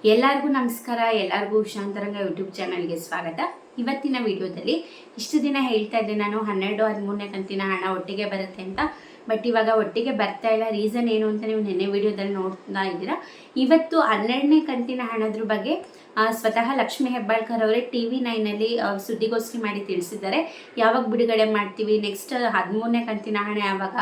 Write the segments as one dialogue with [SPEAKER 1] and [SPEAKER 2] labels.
[SPEAKER 1] ಎಲ್ಲರಿಗೂ ನಮಸ್ಕಾರ. ಎಲ್ಲರಿಗೂ ಉಷಾಂತರಂಗ ಯೂಟ್ಯೂಬ್ ಚಾನಲ್ಗೆ ಸ್ವಾಗತ. ಇವತ್ತಿನ ವಿಡಿಯೋದಲ್ಲಿ ಇಷ್ಟು ದಿನ ಹೇಳ್ತಾ ಇದ್ದೆ ನಾನು 12-13ನೇ ಕಂತಿನ ಹಣ ಒಟ್ಟಿಗೆ ಬರುತ್ತೆ ಅಂತ. ಬಟ್ ಇವಾಗ ಒಟ್ಟಿಗೆ ಬರ್ತಾ ಇಲ್ಲ. ರೀಸನ್ ಏನು ಅಂತ ನೀವು ನಿನ್ನೆ ವಿಡಿಯೋದಲ್ಲಿ ನೋಡ್ತಾ ಇದ್ದೀರಾ. ಇವತ್ತು 12ನೇ ಕಂತಿನ ಹಣದ್ರ ಬಗ್ಗೆ ಸ್ವತಃ ಲಕ್ಷ್ಮೀ ಹೆಬ್ಬಾಳ್ಕರ್ ಅವರೇ TV9ನಲ್ಲಿ ಸುದ್ದಿಗೋಷ್ಠಿ ಮಾಡಿ ತಿಳಿಸಿದ್ದಾರೆ. ಯಾವಾಗ ಬಿಡುಗಡೆ ಮಾಡ್ತೀವಿ, ನೆಕ್ಸ್ಟ್ 13ನೇ ಕಂತಿನ ಹಣ ಯಾವಾಗ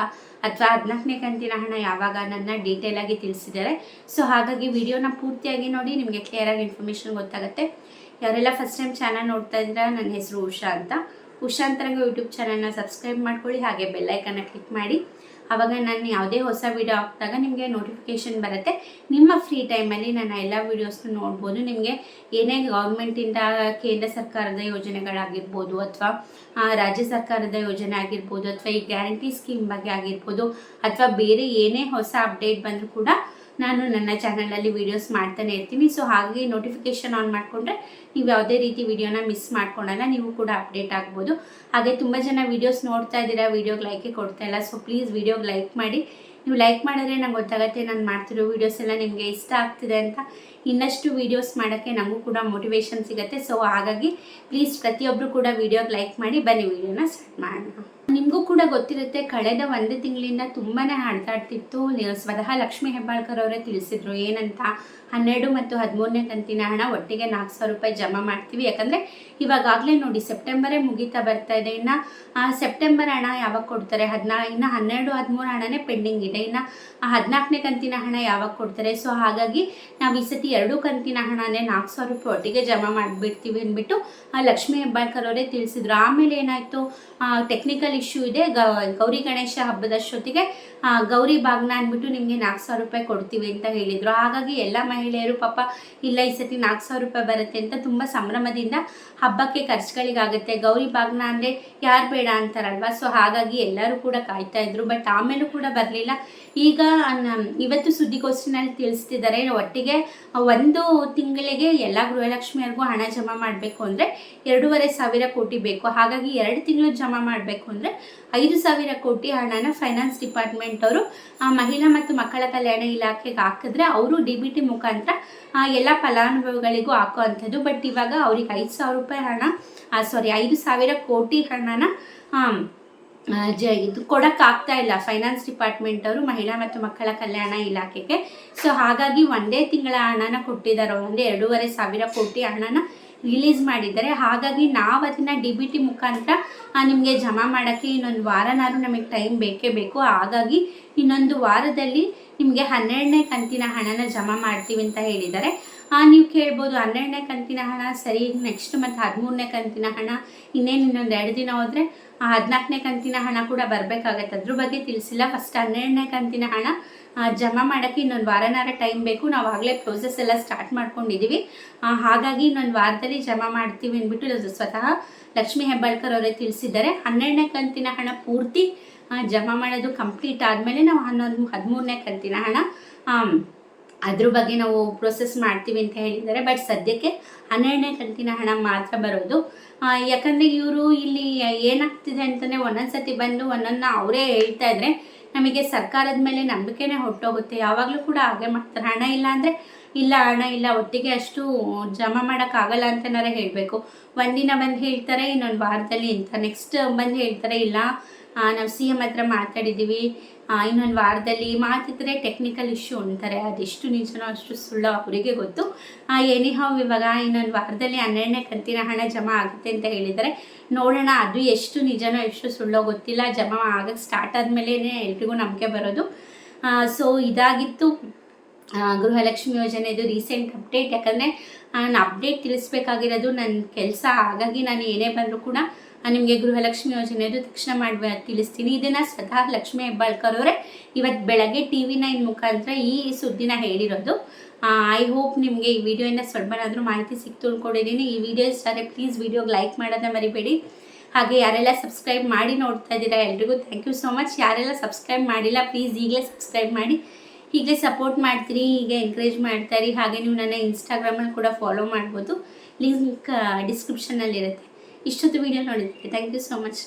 [SPEAKER 1] ಅಥವಾ 14ನೇ ಕಂತಿನ ಹಣ ಯಾವಾಗ ಅನ್ನೋದನ್ನ ಡೀಟೇಲ್ ಆಗಿ ತಿಳಿಸಿದ್ದಾರೆ. ಸೊ ಹಾಗಾಗಿ ವಿಡಿಯೋನ ಪೂರ್ತಿಯಾಗಿ ನೋಡಿ, ನಿಮಗೆ ಕ್ಲಿಯರ್ ಆಗಿ ಇನ್ಫಾರ್ಮೇಷನ್ ಗೊತ್ತಾಗುತ್ತೆ. ಯಾರೆಲ್ಲ ಫಸ್ಟ್ ಟೈಮ್ ಚಾನಲ್ ನೋಡ್ತಾ ಇದ್ದೀರಾ, ನನ್ನ ಹೆಸರು ಉಷಾ ಅಂತ. ಉಷಾಂತರಂಗ ಯೂಟ್ಯೂಬ್ ಚಾನಲ್ನ ಸಬ್ಸ್ಕ್ರೈಬ್ ಮಾಡ್ಕೊಳ್ಳಿ, ಹಾಗೆ ಬೆಲ್ಲೈಕನ್ನ ಕ್ಲಿಕ್ ಮಾಡಿ. ಆವಾಗ ನಾನು ಯಾವುದೇ ಹೊಸ ವಿಡಿಯೋ ಹಾಕಿದಾಗ ನಿಮಗೆ ನೋಟಿಫಿಕೇಷನ್ ಬರುತ್ತೆ. ನಿಮ್ಮ ಫ್ರೀ ಟೈಮಲ್ಲಿ ನನ್ನ ಎಲ್ಲ ವೀಡಿಯೋಸ್ನ ನೋಡ್ಬೋದು. ನಿಮಗೆ ಏನೇ ಗೌರ್ಮೆಂಟಿಂದ ಕೇಂದ್ರ ಸರ್ಕಾರದ ಯೋಜನೆಗಳಾಗಿರ್ಬೋದು ಅಥವಾ ರಾಜ್ಯ ಸರ್ಕಾರದ ಯೋಜನೆ ಆಗಿರ್ಬೋದು ಅಥವಾ ಈ ಗ್ಯಾರಂಟಿ ಸ್ಕೀಮ್ ಬಗ್ಗೆ ಆಗಿರ್ಬೋದು ಅಥವಾ ಬೇರೆ ಏನೇ ಹೊಸ ಅಪ್ಡೇಟ್ ಬಂದರೂ ಕೂಡ ನಾನು ನನ್ನ ಚಾನಲಲ್ಲಿ ವೀಡಿಯೋಸ್ ಮಾಡ್ತಾನೆ ಇರ್ತೀನಿ. ಸೊ ಹಾಗೆ ನೋಟಿಫಿಕೇಷನ್ ಆನ್ ಮಾಡಿಕೊಂಡ್ರೆ ನೀವು ಯಾವುದೇ ರೀತಿ ವಿಡಿಯೋನ ಮಿಸ್ ಮಾಡ್ಕೊಳಲ್ಲ, ನೀವು ಕೂಡ ಅಪ್ಡೇಟ್ ಆಗ್ಬೋದು. ಹಾಗೆ ತುಂಬ ಜನ ವೀಡಿಯೋಸ್ ನೋಡ್ತಾ ಇದ್ದೀರಾ, ವೀಡಿಯೋಗೆ ಲೈಕೇ ಕೊಡ್ತಾ ಇಲ್ಲ. ಸೊ ಪ್ಲೀಸ್ ವೀಡಿಯೋಗೆ ಲೈಕ್ ಮಾಡಿ. ನೀವು ಲೈಕ್ ಮಾಡಿದ್ರೆ ನಂಗೆ ಗೊತ್ತಾಗುತ್ತೆ ನಾನು ಮಾಡ್ತಿರೋ ವೀಡಿಯೋಸ್ ಎಲ್ಲ ನಿಮಗೆ ಇಷ್ಟ ಆಗ್ತಿದೆ ಅಂತ. ಇನ್ನಷ್ಟು ವೀಡಿಯೋಸ್ ಮಾಡೋಕ್ಕೆ ನನಗೂ ಕೂಡ ಮೋಟಿವೇಶನ್ ಸಿಗುತ್ತೆ. ಸೊ ಹಾಗಾಗಿ ಪ್ಲೀಸ್ ಪ್ರತಿಯೊಬ್ಬರು ಕೂಡ ವೀಡಿಯೋಗೆ ಲೈಕ್ ಮಾಡಿ. ಬನ್ನಿ ವಿಡಿಯೋನ ಸ್ಟಾರ್ಟ್ ಮಾಡೋಣ. ನಿಮಗೂ ಕೂಡ ಗೊತ್ತಿರುತ್ತೆ, ಕಳೆದ 1 ತಿಂಗಳಿಂದ ತುಂಬಾ ಹಣತಾಡ್ತಿತ್ತು. ಸ್ವತಃ ಲಕ್ಷ್ಮೀ ಹೆಬ್ಬಾಳ್ಕರ್ ಅವರೇ ತಿಳಿಸಿದ್ರು ಏನಂತ, 12 ಮತ್ತು 13ನೇ ಕಂತಿನ ಹಣ ಒಟ್ಟಿಗೆ 4,000 ರೂಪಾಯಿ ಜಮಾ ಮಾಡ್ತೀವಿ. ಯಾಕಂದರೆ ಇವಾಗಲೇ ನೋಡಿ ಸೆಪ್ಟೆಂಬರೇ ಮುಗೀತಾ ಬರ್ತಾ ಇದೆ. ಇನ್ನು ಸೆಪ್ಟೆಂಬರ್ ಹಣ ಯಾವಾಗ ಕೊಡ್ತಾರೆ, ಇನ್ನು 12, 13 ಹಣನೇ ಪೆಂಡಿಂಗ್ ಇದೆ. ಇನ್ನು 14ನೇ ಕಂತಿನ ಹಣ ಯಾವಾಗ ಕೊಡ್ತಾರೆ. ಸೊ ಹಾಗಾಗಿ ನಾವು ಈ ಸತಿ 2 ಕಂತಿನ ಹಣನೇ 4,000 ರೂಪಾಯಿ ಒಟ್ಟಿಗೆ ಜಮಾ ಮಾಡಿಬಿಡ್ತೀವಿ ಅಂದ್ಬಿಟ್ಟು ಲಕ್ಷ್ಮೀ ಹೆಬ್ಬಾಳ್ಕರ್ ಅವರೇ ತಿಳಿಸಿದ್ರು. ಆಮೇಲೆ ಏನಾಯಿತು, ಟೆಕ್ನಿಕಲ್ ಇಶ್ಯೂ ಇದೆ. ಗೌರಿ ಗಣೇಶ ಹಬ್ಬದಷ್ಟೊತ್ತಿಗೆ ಗೌರಿ ಬಾಗ್ನ ಅಂದ್ಬಿಟ್ಟು ನಿಮಗೆ 4,000 ರೂಪಾಯಿ ಕೊಡ್ತೀವಿ ಅಂತ ಹೇಳಿದರು. ಹಾಗಾಗಿ ಎಲ್ಲ ಮಹಿಳೆಯರು ಪಾಪ ಇಲ್ಲ ಈ ಸತಿ 4,000 ರೂಪಾಯಿ ಬರುತ್ತೆ ಅಂತ ತುಂಬ ಸಂಭ್ರಮದಿಂದ ಹಬ್ಬಕ್ಕೆ ಖರ್ಚುಗಳಿಗಾಗುತ್ತೆ. ಗೌರಿ ಬಾಗ್ನ ಅಂದರೆ ಯಾರು ಬೇಡ ಅಂತಾರಲ್ವ. ಸೊ ಹಾಗಾಗಿ ಎಲ್ಲರೂ ಕೂಡ ಕಾಯ್ತಾ ಇದ್ರು. ಬಟ್ ಆಮೇಲೂ ಕೂಡ ಬರಲಿಲ್ಲ. ಈಗ ಇವತ್ತು ಸುದ್ದಿಗೋಷ್ಠಿನಲ್ಲಿ ತಿಳಿಸ್ತಿದ್ದಾರೆ, ಒಟ್ಟಿಗೆ 1 ತಿಂಗಳಿಗೆ ಎಲ್ಲ ಗೃಹಲಕ್ಷ್ಮಿಯರಿಗೂ ಹಣ ಜಮಾ ಮಾಡಬೇಕು ಅಂದರೆ 2,500 ಕೋಟಿ ಬೇಕು. ಹಾಗಾಗಿ 2 ತಿಂಗಳು ಜಮಾ ಮಾಡಬೇಕು ಅಂದರೆ 5,000 ಕೋಟಿ ಹಣನ ಫೈನಾನ್ಸ್ ಡಿಪಾರ್ಟ್ಮೆಂಟ್ ಅವರು ಮಹಿಳಾ ಮತ್ತು ಮಕ್ಕಳ ಕಲ್ಯಾಣ ಇಲಾಖೆಗೆ ಹಾಕಿದ್ರೆ ಅವರು DBT ಮುಖಾಂತರ ಎಲ್ಲ ಫಲಾನುಭವಿಗಳಿಗೂ ಹಾಕೋ ಅಂಥದ್ದು. ಬಟ್ ಇವಾಗ ಅವ್ರಿಗೆ 5,000 ರೂಪಾಯಿ ಹಣ 5,000 ಕೋಟಿ ಹಣನ ಇದು ಕೊಡೋಕ್ಕಾಗ್ತಾ ಇಲ್ಲ ಫೈನಾನ್ಸ್ ಡಿಪಾರ್ಟ್ಮೆಂಟ್ ಅವರು ಮಹಿಳಾ ಮತ್ತು ಮಕ್ಕಳ ಕಲ್ಯಾಣ ಇಲಾಖೆಗೆ. ಸೊ ಹಾಗಾಗಿ 1 ತಿಂಗಳ ಹಣನ ಕೊಟ್ಟಿದ್ದಾರೆ. 2,500 ಕೋಟಿ ಹಣನ ರಿಲೀಸ್ ಮಾಡಿದ್ದಾರೆ. ಹಾಗಾಗಿ ನಾವು ಅದನ್ನು DBT ಮುಖಾಂತರ ನಿಮಗೆ ಜಮಾ ಮಾಡೋಕ್ಕೆ ಇನ್ನೊಂದು ವಾರನಾದ್ರೂ ನಮಗೆ ಟೈಮ್ ಬೇಕೇ ಬೇಕು. ಹಾಗಾಗಿ ಇನ್ನೊಂದು ವಾರದಲ್ಲಿ ನಿಮಗೆ 12ನೇ ಕಂತಿನ ಹಣನ ಜಮಾ ಮಾಡ್ತೀವಿ ಅಂತ ಹೇಳಿದ್ದಾರೆ. ನೀವು ಕೇಳ್ಬೋದು 12ನೇ ಕಂತಿನ ಹಣ ಸರಿ, ನೆಕ್ಸ್ಟ್ ಮತ್ತು 13ನೇ ಕಂತಿನ ಹಣ ಇನ್ನೊಂದು 2 ದಿನ ಹೋದರೆ 14ನೇ ಕಂತಿನ ಹಣ ಕೂಡ ಬರಬೇಕಾಗತ್ತೆ. ಅದ್ರ ಬಗ್ಗೆ ತಿಳಿಸಿಲ್ಲ. ಫಸ್ಟ್ 12ನೇ ಕಂತಿನ ಹಣ ಜಮಾ ಮಾಡೋಕ್ಕೆ ಇನ್ನೊಂದು ವಾರನಾರ ಟೈಮ್ ಬೇಕು. ನಾವು ಆಗಲೇ ಪ್ರೋಸೆಸ್ ಎಲ್ಲ ಸ್ಟಾರ್ಟ್ ಮಾಡ್ಕೊಂಡಿದ್ದೀವಿ. ಹಾಗಾಗಿ ಇನ್ನೊಂದು ವಾರದಲ್ಲಿ ಜಮಾ ಮಾಡ್ತೀವಿ ಅಂದ್ಬಿಟ್ಟು ಸ್ವತಃ ಲಕ್ಷ್ಮೀ ಹೆಬ್ಬಾಳ್ಕರ್ ಅವರೇ ತಿಳಿಸಿದ್ದಾರೆ. 12ನೇ ಕಂತಿನ ಹಣ ಪೂರ್ತಿ ಜಮಾ ಮಾಡೋದು ಕಂಪ್ಲೀಟ್ ಆದಮೇಲೆ ನಾವು 13ನೇ ಕಂತಿನ ಹಣ ಅದ್ರ ಬಗ್ಗೆ ನಾವು ಪ್ರೊಸೆಸ್ ಮಾಡ್ತೀವಿ ಅಂತ ಹೇಳಿದ್ದಾರೆ. ಬಟ್ ಸದ್ಯಕ್ಕೆ 12ನೇ ಕಂತಿನ ಹಣ ಮಾತ್ರ ಬರೋದು. ಯಾಕಂದರೆ ಇವರು ಇಲ್ಲಿ ಏನಾಗ್ತಿದೆ ಅಂತಲೇ ಒಂದೊಂದು ಸತಿ ಬಂದು ಒಂದೊಂದನ್ನ ಅವರೇ ಹೇಳ್ತಾ ಇದ್ರೆ ನಮಗೆ ಸರ್ಕಾರದ ಮೇಲೆ ನಂಬಿಕೆನೇ ಹೊರಟೋಗುತ್ತೆ. ಯಾವಾಗಲೂ ಕೂಡ ಹಾಗೆ ಮಾಡ್ತಾರೆ. ಹಣ ಇಲ್ಲ ಅಂದರೆ ಇಲ್ಲ, ಹಣ ಇಲ್ಲ, ಒಟ್ಟಿಗೆ ಅಷ್ಟು ಜಮಾ ಮಾಡೋಕ್ಕಾಗಲ್ಲ ಅಂತನಾರೇ ಹೇಳಬೇಕು. ಒಂದಿನ ಬಂದು ಹೇಳ್ತಾರೆ ಇನ್ನೊಂದು ವಾರದಲ್ಲಿ ಅಂತ, ನೆಕ್ಸ್ಟ್ ಬಂದು ಹೇಳ್ತಾರೆ ಇಲ್ಲ ನಾವು CM ಹತ್ರ ಮಾತಾಡಿದ್ದೀವಿ ಇನ್ನೊಂದು ವಾರದಲ್ಲಿ ಮಾತಿದ್ರೆ ಟೆಕ್ನಿಕಲ್ ಇಶ್ಯೂ ಅಂತಾರೆ. ಅದೆಷ್ಟು ನಿಜನೋ ಅಷ್ಟು ಸುಳ್ಳು ಅವರಿಗೆ ಗೊತ್ತು. ಎನಿಹಾವ್ ಇವಾಗ ಇನ್ನೊಂದು ವಾರದಲ್ಲಿ 12ನೇ ಕಂತಿನ ಹಣ ಜಮಾ ಆಗುತ್ತೆ ಅಂತ ಹೇಳಿದ್ದಾರೆ. ನೋಡೋಣ ಅದು ಎಷ್ಟು ನಿಜನೋ ಎಷ್ಟು ಸುಳ್ಳೋ ಗೊತ್ತಿಲ್ಲ. ಜಮಾ ಆಗೋಕ್ಕೆ ಸ್ಟಾರ್ಟ್ ಆದಮೇಲೆ ಎಲ್ರಿಗೂ ನಂಬಿಕೆ ಬರೋದು. ಸೊ ಇದಾಗಿತ್ತು ಗೃಹಲಕ್ಷ್ಮಿ ಯೋಜನೆದು ರೀಸೆಂಟ್ ಅಪ್ಡೇಟ್. ಯಾಕಂದರೆ ನಾನು ಅಪ್ಡೇಟ್ ತಿಳಿಸ್ಬೇಕಾಗಿರೋದು ನನ್ನ ಕೆಲಸ. ಹಾಗಾಗಿ ನಾನು ಏನೇ ಬಂದರೂ ಕೂಡ ನಿಮಗೆ ಗೃಹಲಕ್ಷ್ಮಿ ಯೋಜನೆದು ತಕ್ಷಣ ತಿಳಿಸ್ತೀನಿ. ಇದನ್ನು ಸ್ವತಃ ಲಕ್ಷ್ಮೀ ಹೆಬ್ಬಾಳ್ಕರ್ ಅವರೇ ಇವತ್ತು ಬೆಳಗ್ಗೆ TV9 ಮುಖಾಂತರ ಈ ಸುದ್ದಿನ ಹೇಳಿರೋದು. ಐ ಹೋಪ್ ನಿಮಗೆ ಈ ವಿಡಿಯೋಯಿಂದ ಸ್ವಲ್ಪನಾದರೂ ಮಾಹಿತಿ ಸಿಕ್ತು ಅಂದ್ಕೊಂಡಿದ್ದೀನಿ. ಈ ವಿಡಿಯೋ ಇಷ್ಟ ಆದರೆ ಪ್ಲೀಸ್ ವಿಡಿಯೋಗೆ ಲೈಕ್ ಮಾಡೋದನ್ನ ಮರಿಬೇಡಿ. ಹಾಗೆ ಯಾರೆಲ್ಲ ಸಬ್ಸ್ಕ್ರೈಬ್ ಮಾಡಿ ನೋಡ್ತಾ ಇದ್ದೀರಾ ಎಲ್ರಿಗೂ ಥ್ಯಾಂಕ್ ಯು ಸೋ ಮಚ್. ಯಾರೆಲ್ಲ ಸಬ್ಸ್ಕ್ರೈಬ್ ಮಾಡಿಲ್ಲ ಪ್ಲೀಸ್ ಈಗಲೇ ಸಬ್ಸ್ಕ್ರೈಬ್ ಮಾಡಿ. ಹೀಗೆ ಸಪೋರ್ಟ್ ಮಾಡ್ತೀರಿ, ಹೀಗೆ ಎಂಕರೇಜ್ ಮಾಡ್ತಾಯಿರಿ. ಹಾಗೆ ನೀವು ನನ್ನ ಇನ್ಸ್ಟಾಗ್ರಾಮಲ್ಲಿ ಕೂಡ ಫಾಲೋ ಮಾಡ್ಬೋದು. ಲಿಂಕ್ ಡಿಸ್ಕ್ರಿಪ್ಷನ್ನಲ್ಲಿರುತ್ತೆ. ಇಷ್ಟೊತ್ತು ವಿಡಿಯೋ ನೋಡಿದ್ದಕ್ಕೆ ಥ್ಯಾಂಕ್ ಯು ಸೋ ಮಚ್.